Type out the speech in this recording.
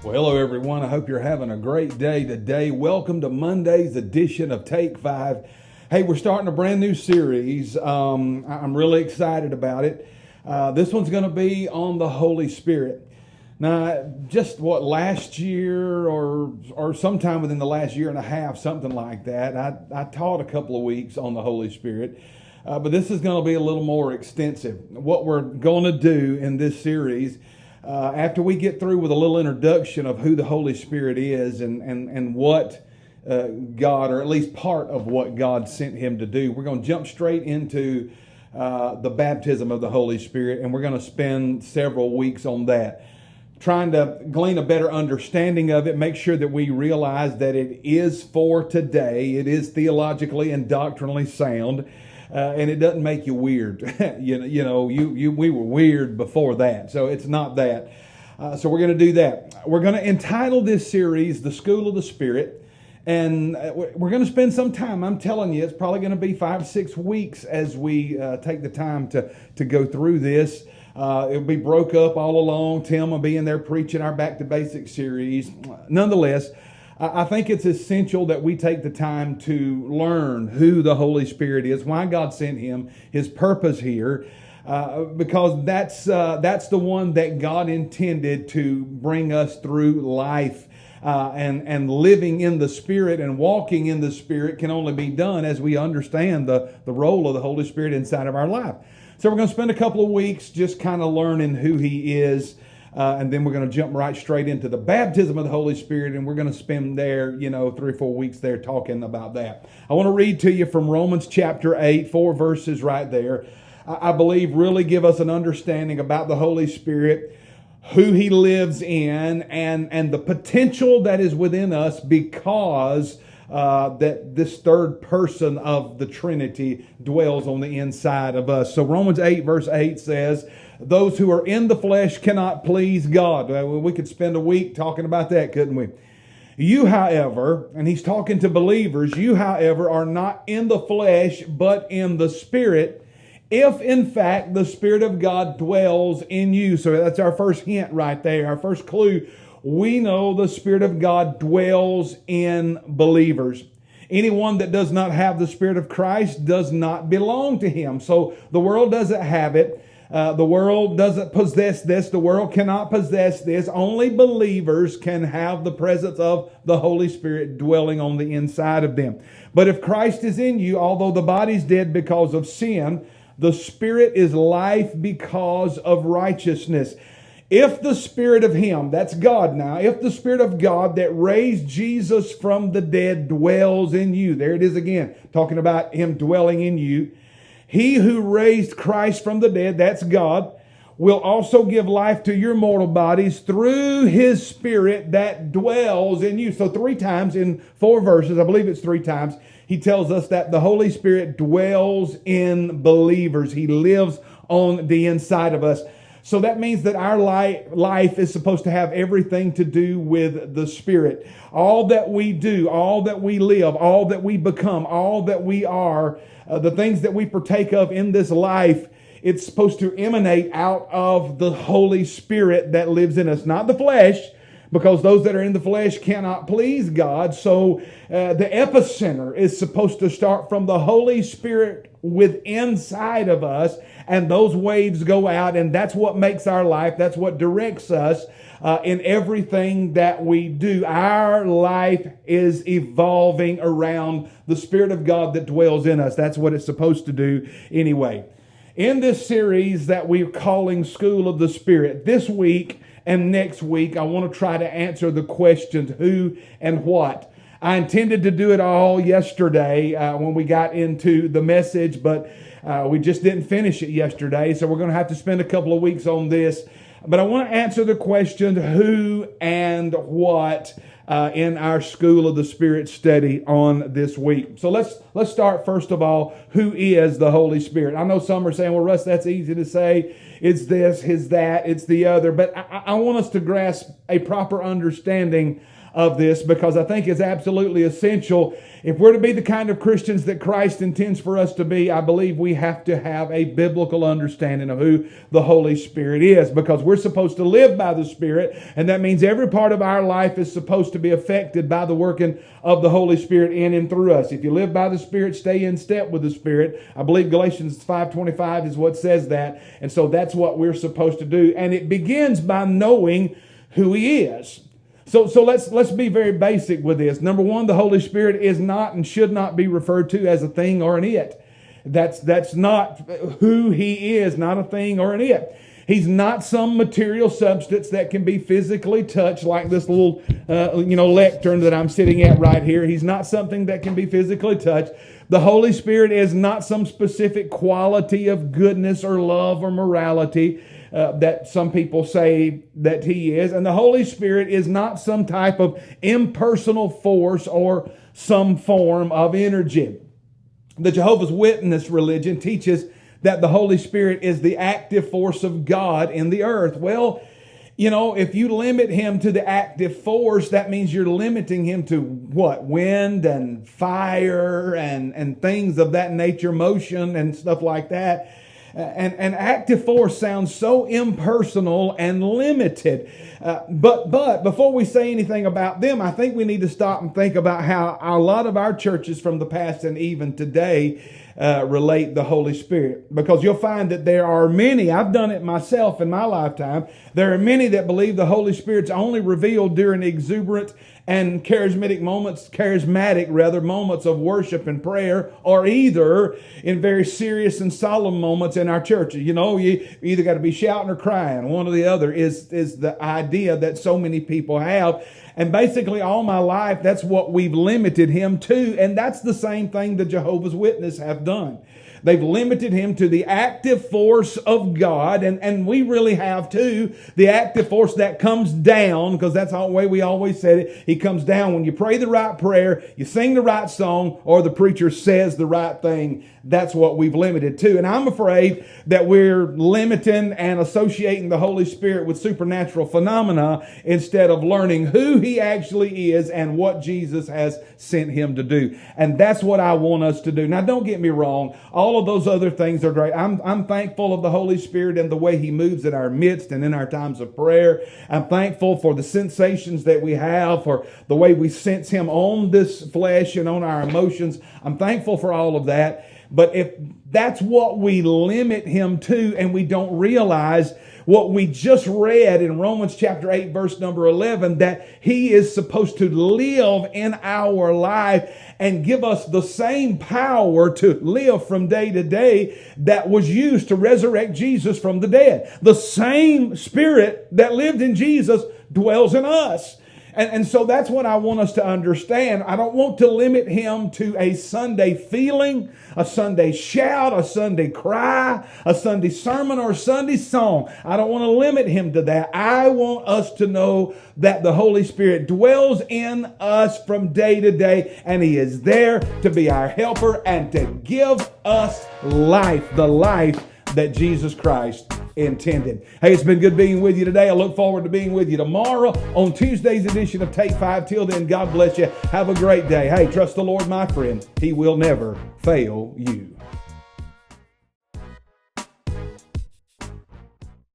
Well, hello everyone. I hope you're having a great day today. Welcome to Monday's edition of Take 5. Hey, we're starting a brand new series. I'm really excited about it. This one's going to be on the Holy Spirit. Now, just last year or sometime within the last year and a half, something like that, I taught a couple of weeks on the Holy Spirit. But this is going to be a little more extensive. What we're going to do in this series, after we get through with a little introduction of who the Holy Spirit is and what God, or at least part of what God sent him to do, we're going to jump straight into the baptism of the Holy Spirit, and we're going to spend several weeks on that, trying to glean a better understanding of it, make sure that we realize that it is for today, it is theologically and doctrinally sound, and it doesn't make you weird. We were weird before that, so it's not that. So we're going to do that. We're going to entitle this series "The School of the Spirit," and we're going to spend some time. I'm telling you, it's probably going to be 5-6 weeks as we take the time to go through this. It'll be broke up all along. Tim will be in there preaching our Back to Basics series. Nonetheless, I think it's essential that we take the time to learn who the Holy Spirit is, why God sent him, his purpose here, because that's the one that God intended to bring us through life. And living in the Spirit and walking in the Spirit can only be done as we understand the role of the Holy Spirit inside of our life. So we're going to spend a couple of weeks just kind of learning who he is. And then we're going to jump right straight into the baptism of the Holy Spirit, and we're going to spend there, 3 or 4 weeks there talking about that. I want to read to you from Romans chapter 8, 4 verses right there. I believe really give us an understanding about the Holy Spirit, who he lives in, and the potential that is within us because that this third person of the Trinity dwells on the inside of us. So Romans 8 verse 8 says, "Those who are in the flesh cannot please God." We could spend a week talking about that, couldn't we? "You, however," and he's talking to believers, "you, however, are not in the flesh, but in the Spirit, if in fact the Spirit of God dwells in you." So that's our first hint right there, our first clue. We know the Spirit of God dwells in believers. Anyone that does not have the Spirit of Christ does not belong to him. So the world doesn't have it. The world doesn't possess this. The world cannot possess this. Only believers can have the presence of the Holy Spirit dwelling on the inside of them. But if Christ is in you, although the body's dead because of sin, the Spirit is life because of righteousness. If the Spirit of him, that's God now, if the Spirit of God that raised Jesus from the dead dwells in you, there it is again, talking about him dwelling in you, he who raised Christ from the dead, that's God, will also give life to your mortal bodies through his Spirit that dwells in you. So 3 times in 4 verses, I believe it's 3 times, he tells us that the Holy Spirit dwells in believers. He lives on the inside of us. So that means that our life is supposed to have everything to do with the Spirit. All that we do, all that we live, all that we become, all that we are, the things that we partake of in this life, it's supposed to emanate out of the Holy Spirit that lives in us, not the flesh, because those that are in the flesh cannot please God. So the epicenter is supposed to start from the Holy Spirit inside of us, and those waves go out, and that's what makes our life, that's what directs us in everything that we do. Our life is evolving around the Spirit of God that dwells in us. That's what it's supposed to do anyway. In this series that we're calling School of the Spirit, this week and next week, I want to try to answer the questions who and what. I intended to do it all yesterday when we got into the message, but we just didn't finish it yesterday, so we're going to have to spend a couple of weeks on this. But I want to answer the question who and what in our School of the Spirit study on this week. So let's start first of all, who is the Holy Spirit? I know some are saying, well, Russ, that's easy to say. It's this, it's that, it's the other. But I want us to grasp a proper understanding of this because I think it's absolutely essential. If we're to be the kind of Christians that Christ intends for us to be, I believe we have to have a biblical understanding of who the Holy Spirit is, because we're supposed to live by the Spirit, and that means every part of our life is supposed to be affected by the working of the Holy Spirit in and through us. If you live by the Spirit, stay in step with the Spirit. I believe Galatians 5:25 is what says that, and so that's what we're supposed to do. And it begins by knowing who He is. So let's be very basic with this. Number one, the Holy Spirit is not and should not be referred to as a thing or an it. That's not who He is, not a thing or an it. He's not some material substance that can be physically touched, like this little lectern that I'm sitting at right here. He's not something that can be physically touched. The Holy Spirit is not some specific quality of goodness or love or morality that some people say that He is. And the Holy Spirit is not some type of impersonal force or some form of energy. The Jehovah's Witness religion teaches that the Holy Spirit is the active force of God in the earth. Well, if you limit Him to the active force, that means you're limiting Him to what? Wind and fire and things of that nature, motion and stuff like that. And active force sounds so impersonal and limited. But before we say anything about them, I think we need to stop and think about how a lot of our churches from the past and even today relate the Holy Spirit. Because you'll find that there are many, I've done it myself in my lifetime, there are many that believe the Holy Spirit's only revealed during exuberant and charismatic moments of worship and prayer, or either in very serious and solemn moments in our churches. You either got to be shouting or crying. One or the other is the idea that so many people have. And basically all my life, that's what we've limited Him to. And that's the same thing the Jehovah's Witnesses have done. They've limited Him to the active force of God, and we really have too, the active force that comes down, because that's the way we always said it. He comes down when you pray the right prayer, you sing the right song, or the preacher says the right thing. That's what we've limited to. And I'm afraid that we're limiting and associating the Holy Spirit with supernatural phenomena instead of learning who He actually is and what Jesus has sent Him to do. And that's what I want us to do. Now, don't get me wrong. All of those other things are great. I'm thankful of the Holy Spirit and the way He moves in our midst and in our times of prayer. I'm thankful for the sensations that we have, for the way we sense Him on this flesh and on our emotions. I'm thankful for all of that. But if that's what we limit Him to, and we don't realize what we just read in Romans chapter 8, verse number 11, that He is supposed to live in our life and give us the same power to live from day to day that was used to resurrect Jesus from the dead. The same Spirit that lived in Jesus dwells in us. And so that's what I want us to understand. I don't want to limit Him to a Sunday feeling, a Sunday shout, a Sunday cry, a Sunday sermon, or a Sunday song. I don't want to limit Him to that. I want us to know that the Holy Spirit dwells in us from day to day, and He is there to be our helper and to give us life, the life that Jesus Christ intended. Hey, it's been good being with you today. I look forward to being with you tomorrow on Tuesday's edition of Take 5. Till then, God bless you. Have a great day. Hey, trust the Lord, my friend. He will never fail you.